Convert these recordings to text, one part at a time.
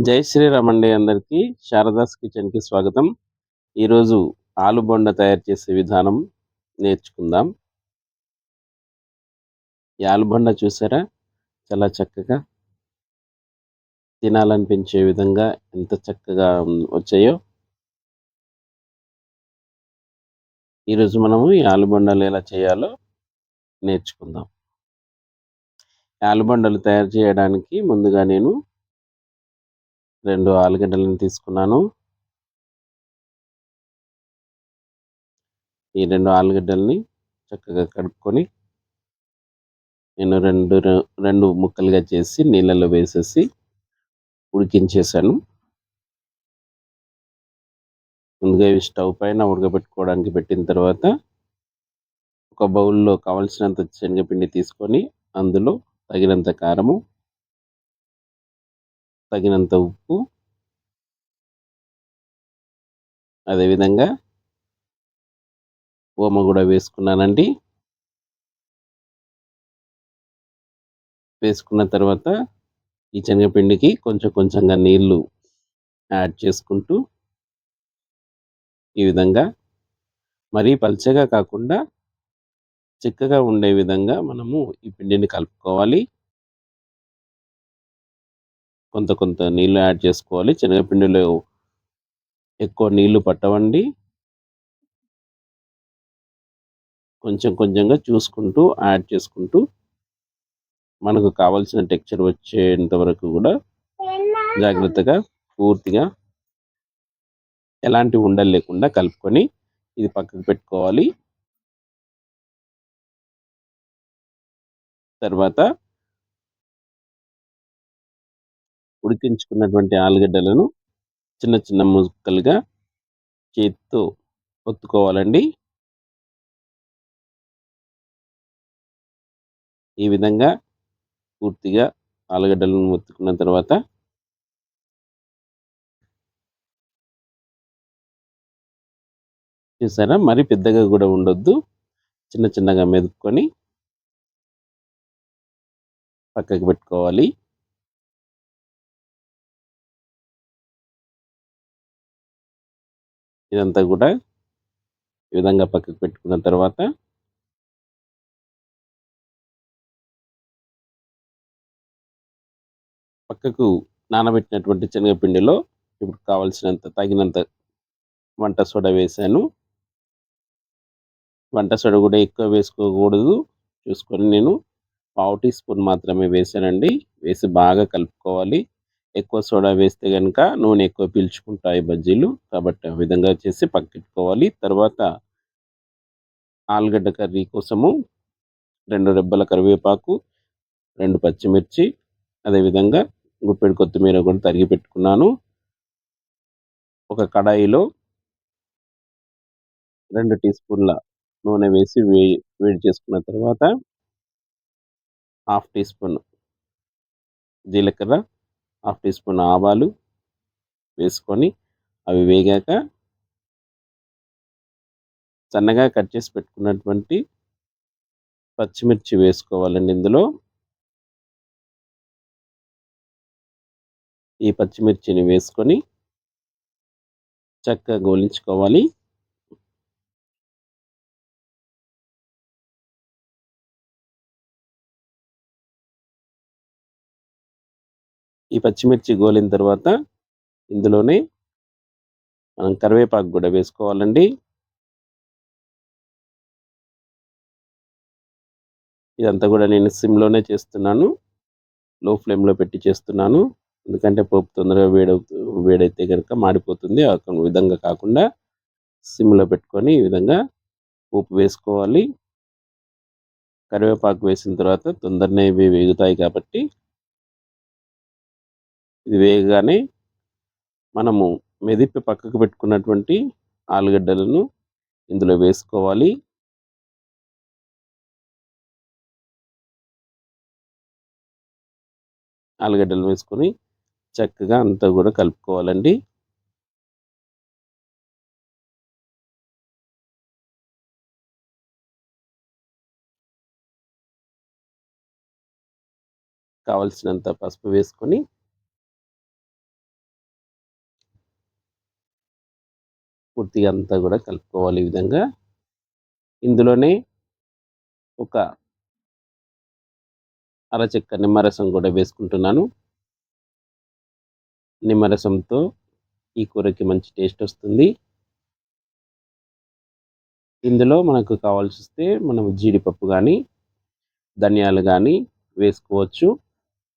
జై శ్రీరామ్ అండి అందరికీ. శారదాస్ కిచెన్‌కి స్వాగతం. ఈరోజు ఆలు బోండా తయారు చేసే విధానం నేర్చుకుందాం. ఈ ఆలు బోండా చూసారా? చాలా చక్కగా తినాలనిపించే విధంగా ఎంత చక్కగా వచ్చాయో. ఈరోజు మనము ఈ ఆలు బోండాలు ఎలా చేయాలో నేర్చుకుందాం. ఆలు బోండాలు తయారు చేయడానికి ముందుగా నేను 2 ఆలుగడ్డలను తీసుకున్నాను. ఈ 2 ఆలుగడ్డల్ని చక్కగా కడుక్కొని నేను 2 ముక్కలుగా చేసి నీళ్ళలో వేసేసి ఉడికించేశాను. ముందుగా ఇవి స్టవ్ పైన ఉడకబెట్టుకోవడానికి పెట్టిన తర్వాత ఒక బౌల్‌లో కావాల్సినంత శనగపిండి తీసుకొని అందులో తగినంత కారము, తగినంత ఉప్పు, అదేవిధంగా ఓమ గూడా వేసుకున్నానండి. వేసుకున్న తర్వాత ఈ శనగపిండికి కొంచెం కొంచెంగా నీళ్లు యాడ్ చేసుకుంటూ ఈ విధంగా మరీ పల్చగా కాకుండా చిక్కగా ఉండే విధంగా మనము ఈ పిండిని కలుపుకోవాలి. కొంత కొంత నీళ్లు యాడ్ చేసుకోవాలి. శనగపిండిలో ఎక్కువ నీళ్లు పట్టవండి. కొంచెం కొంచెంగా చూసుకుంటూ యాడ్ చేసుకుంటూ మనకు కావాల్సిన టెక్స్చర్ వచ్చేంత వరకు కూడా జాగ్రత్తగా పూర్తిగా ఎలాంటి ఉండలు లేకుండా కలుపుకొని ఇది పక్కకు పెట్టుకోవాలి. తర్వాత ఉడికించుకున్నటువంటి ఆలుగడ్డలను చిన్న చిన్న ముక్కలుగా చేత్తో ఒత్తుకోవాలండి. ఈ విధంగా పూర్తిగా ఆలుగడ్డలను ఒత్తుకున్న తర్వాత చూసారా? మరి పెద్దగా కూడా ఉండొద్దు. చిన్న చిన్నగా మెదుపుకొని పక్కకు పెట్టుకోవాలి. ఇదంతా కూడా ఈ విధంగా పక్కకు పెట్టుకున్న తర్వాత పక్కకు నానబెట్టినటువంటి శనగపిండిలో ఇప్పుడు కావాల్సినంత తగినంత వంట సోడా వేశాను. వంట సోడా కూడా ఎక్కువ వేసుకోకూడదు. చూసుకొని నేను పావు టీ స్పూన్ మాత్రమే వేశానండి. వేసి బాగా కలుపుకోవాలి. ఎక్కువ సోడా వేస్తే గనుక నూనె ఎక్కువ పీల్చుకుంటాయి బజ్జీలు. కాబట్టి ఆ విధంగా చేసి పక్కకెట్టుకోవాలి. తర్వాత ఆలుగడ్డ కర్రీ కోసము 2 రెబ్బల కరివేపాకు, 2 పచ్చిమిర్చి, అదేవిధంగా గుప్పెడు కొత్తిమీర కూడా తరిగి పెట్టుకున్నాను. ఒక కడాయిలో 2 టీ స్పూన్ల నూనె వేసి వేడి చేసుకున్న తర్వాత హాఫ్ టీ స్పూన్ జీలకర్ర, హాఫ్ టీ స్పూన్ ఆవాలు వేసుకొని అవి వేగాక సన్నగా కట్ చేసి పెట్టుకున్నటువంటి పచ్చిమిర్చి వేసుకోవాలండి ఇందులో. ఈ పచ్చిమిర్చిని వేసుకొని చక్కగా గోలించుకోవాలి. ఈ పచ్చిమిర్చి గోలిన తర్వాత ఇందులోనే మనం కరివేపాకు కూడా వేసుకోవాలండి. ఇదంతా కూడా నేను సిమ్‌లోనే చేస్తున్నాను. లో ఫ్లేమ్‌లో పెట్టి చేస్తున్నాను. ఎందుకంటే పోపు తొందరగా వేడైతే గనుక మాడిపోతుంది. ఆ విధంగా కాకుండా సిమ్‌లో పెట్టుకొని ఈ విధంగా పోపు వేసుకోవాలి. కరివేపాకు వేసిన తర్వాత తొందరనే ఇవి వేగుతాయి కాబట్టి ఇది వేగగానే మనము మెదిపి పక్కకు పెట్టుకున్నటువంటి ఆలుగడ్డలను ఇందులో వేసుకోవాలి. ఆలుగడ్డలు వేసుకొని చక్కగా అంతా కూడా కలుపుకోవాలండి. కావాల్సినంత పసుపు వేసుకొని పూర్తిగా అంతా కూడా కలుపుకోవాలి. ఈ విధంగా ఇందులోనే ఒక అరచెక్క నిమ్మరసం కూడా వేసుకుంటున్నాను. నిమ్మరసంతో ఈ కూరకి మంచి టేస్ట్ వస్తుంది. ఇందులో మనకు కావాల్సొస్తే మనం జీడిపప్పు కానీ ధనియాలు కానీ వేసుకోవచ్చు.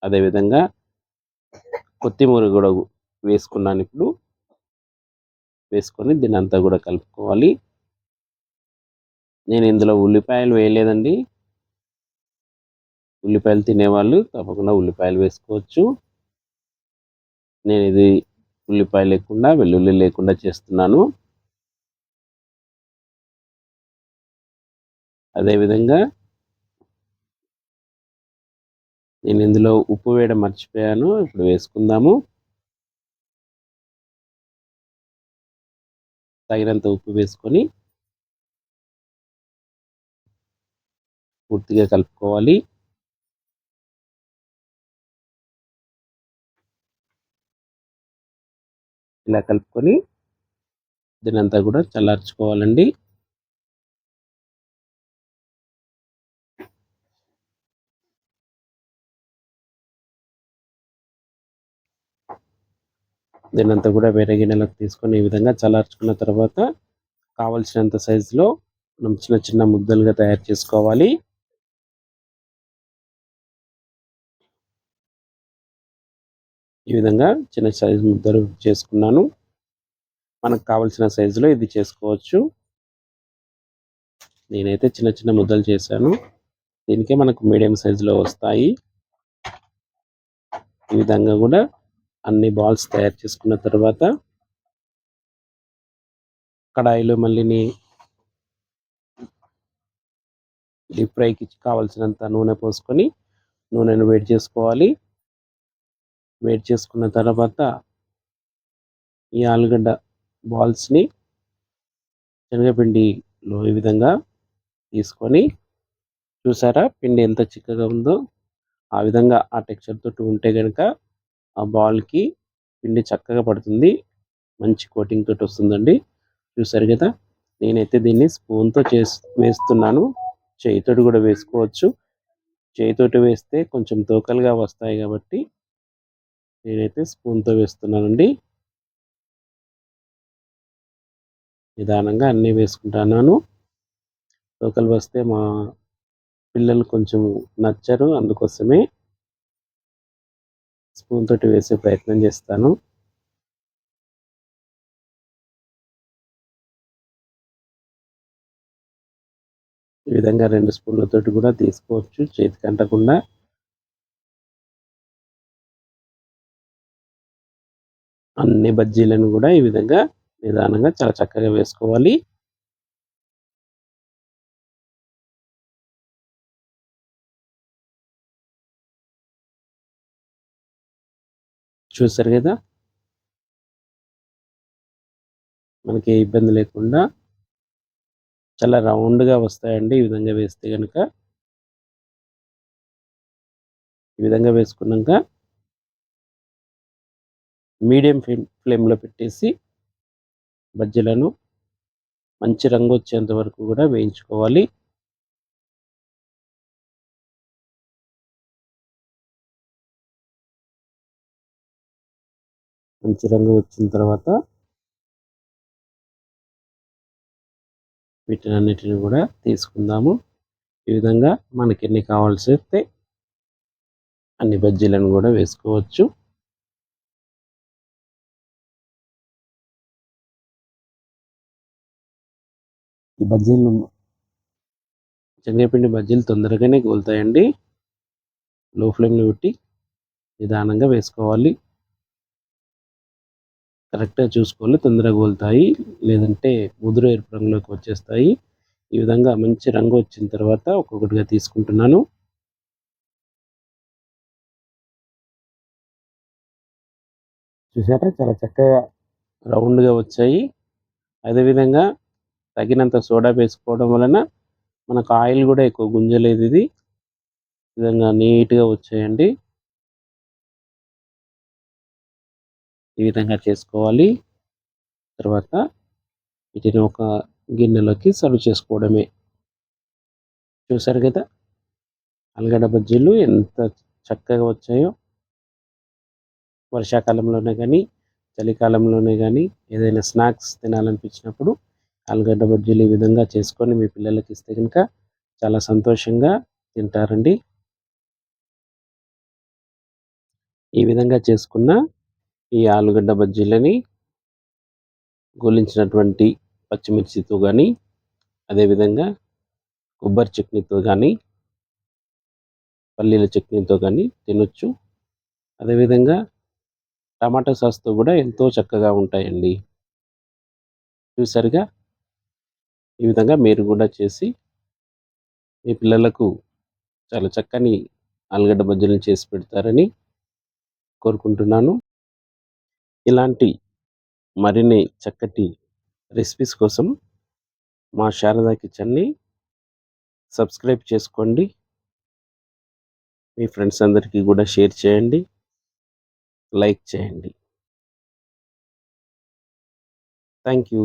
అదేవిధంగా కొత్తిమీర కూడా వేసుకున్నాను ఇప్పుడు. వేసుకొని దీన్నంతా కూడా కలుపుకోవాలి. నేను ఇందులో ఉల్లిపాయలు వేయలేదండి. ఉల్లిపాయలు తినేవాళ్ళు తప్పకుండా ఉల్లిపాయలు వేసుకోవచ్చు. నేను ఇది ఉల్లిపాయ లేకుండా వెల్లుల్లి లేకుండా చేస్తున్నాను. అదేవిధంగా నేను ఇందులో ఉప్పు వేయడం మర్చిపోయాను. ఇప్పుడు వేసుకుందాము. తగినంత ఉప్పు వేసుకొని పూర్తిగా కలుపుకోవాలి. ఇలా కలుపుకొని దీనంతా కూడా చల్లార్చుకోవాలండి. దీన్నంతా కూడా వేరే గిన్నెలోకి తీసుకొని ఈ విధంగా చల్లార్చుకున్న తర్వాత కావలసినంత సైజులో మనం చిన్న చిన్న ముద్దలుగా తయారు చేసుకోవాలి. ఈ విధంగా చిన్న సైజు ముద్దలు చేసుకున్నాను. మనకు కావలసిన సైజులో ఇది చేసుకోవచ్చు. నేనైతే చిన్న చిన్న ముద్దలు చేశాను. దీనికే మనకు మీడియం సైజులో వస్తాయి. ఈ విధంగా కూడా అన్ని బాల్స్ తయారు చేసుకున్న తర్వాత కడాయిలో మళ్ళీ డీప్ ఫ్రైకి కావాల్సినంత నూనె పోసుకొని నూనెను వేడి చేసుకోవాలి. వేడి చేసుకున్న తర్వాత ఈ ఆలుగడ్డ బాల్స్ని శనగపిండిలో ఈ విధంగా తీసుకొని, చూసారా పిండి ఎంత చిక్కగా ఉందో. ఆ విధంగా ఆ టెక్స్చర్ తోటి ఉంటే కనుక ఆ బాల్కి పిండి చక్కగా పడుతుంది. మంచి కోటింగ్ తోటి వస్తుందండి. చూసారు కదా, నేనైతే దీన్ని స్పూన్తో వేస్తున్నాను. చేయితోటి కూడా వేసుకోవచ్చు. చేయితోటి వేస్తే కొంచెం తోకలుగా వస్తాయి కాబట్టి నేనైతే స్పూన్తో వేస్తున్నానండి. నిదానంగా అన్నీ వేసుకుంటున్నాను. తోకలు వస్తే మా పిల్లలు కొంచెం నచ్చరు. అందుకోసమే స్పూన్ తోటి వేసే ప్రయత్నం చేస్తాను. ఈ విధంగా 2 స్పూన్లతోటి కూడా తీసుకోవచ్చు చేతికి అంటకుండా. అన్ని బజ్జీలను కూడా ఈ విధంగా నిదానంగా చాలా చక్కగా వేసుకోవాలి. చూసారు కదా, మనకి ఏ ఇబ్బంది లేకుండా చాలా రౌండ్గా వస్తాయండి ఈ విధంగా వేస్తే కనుక. ఈ విధంగా వేసుకున్నాక మీడియం ఫ్లేమ్లో పెట్టేసి బజ్జీలను మంచి రంగు వచ్చేంత వరకు కూడా వేయించుకోవాలి. మంచి రంగు వచ్చిన తర్వాత వీటినన్నిటిని కూడా తీసుకుందాము. ఈ విధంగా మనకి ఎన్ని కావాల్సి వస్తే అన్ని బజ్జీలను కూడా వేసుకోవచ్చు. ఈ బజ్జీలు శనగపిండి బజ్జీలు తొందరగానే గోలుతాయండి. లో ఫ్లేమ్లో పెట్టి నిదానంగా వేసుకోవాలి. కరెక్ట్గా చూసుకోవాలి, తొందరగా గోలుతాయి. లేదంటే ముదురు ఎరుపు రంగులోకి వచ్చేస్తాయి. ఈ విధంగా మంచి రంగు వచ్చిన తర్వాత ఒక్కొక్కటిగా తీసుకుంటున్నాను. చూసారా, చాలా చక్కగా రౌండ్గా వచ్చాయి. అదేవిధంగా తగినంత సోడా వేసుకోవడం వలన మనకు ఆయిల్ కూడా ఎక్కువ గుంజలేదు. ఇది ఈ విధంగా నీట్గా వచ్చాయండి. ఈ విధంగా చేసుకోవాలి. తర్వాత వీటిని ఒక గిన్నెలోకి సర్వ్ చేసుకోవడమే. చూసారు కదా ఆలుగడ్డ బజ్జీలు ఎంత చక్కగా వచ్చాయో. వర్షాకాలంలోనే కానీ, చలికాలంలోనే కానీ ఏదైనా స్నాక్స్ తినాలనిపించినప్పుడు ఆలుగడ్డ బజ్జీలు ఈ విధంగా చేసుకొని మీ పిల్లలకి ఇస్తే కనుక చాలా సంతోషంగా తింటారండి. ఈ విధంగా చేసుకున్న ఈ ఆలుగడ్డ బజ్జీలని గోలించినటువంటి పచ్చిమిర్చితో కానీ, అదేవిధంగా కొబ్బరి చట్నీతో కానీ, పల్లీల చట్నీతో కానీ తినొచ్చు. అదేవిధంగా టమాటా సాస్‌తో కూడా ఎంతో చక్కగా ఉంటాయండి. చూసారుగా ఈ విధంగా మీరు కూడా చేసి మీ పిల్లలకు చాలా చక్కని ఆలుగడ్డ బజ్జీలను చేసి పెడతారని కోరుకుంటున్నాను. ఇలాంటి మరిన్ని చక్కటి రెసిపీస్ కోసం మా శారదా కిచెన్‌ని సబ్స్క్రైబ్ చేసుకోండి. మీ ఫ్రెండ్స్ అందరికీ కూడా షేర్ చేయండి. లైక్ చేయండి. Thank you.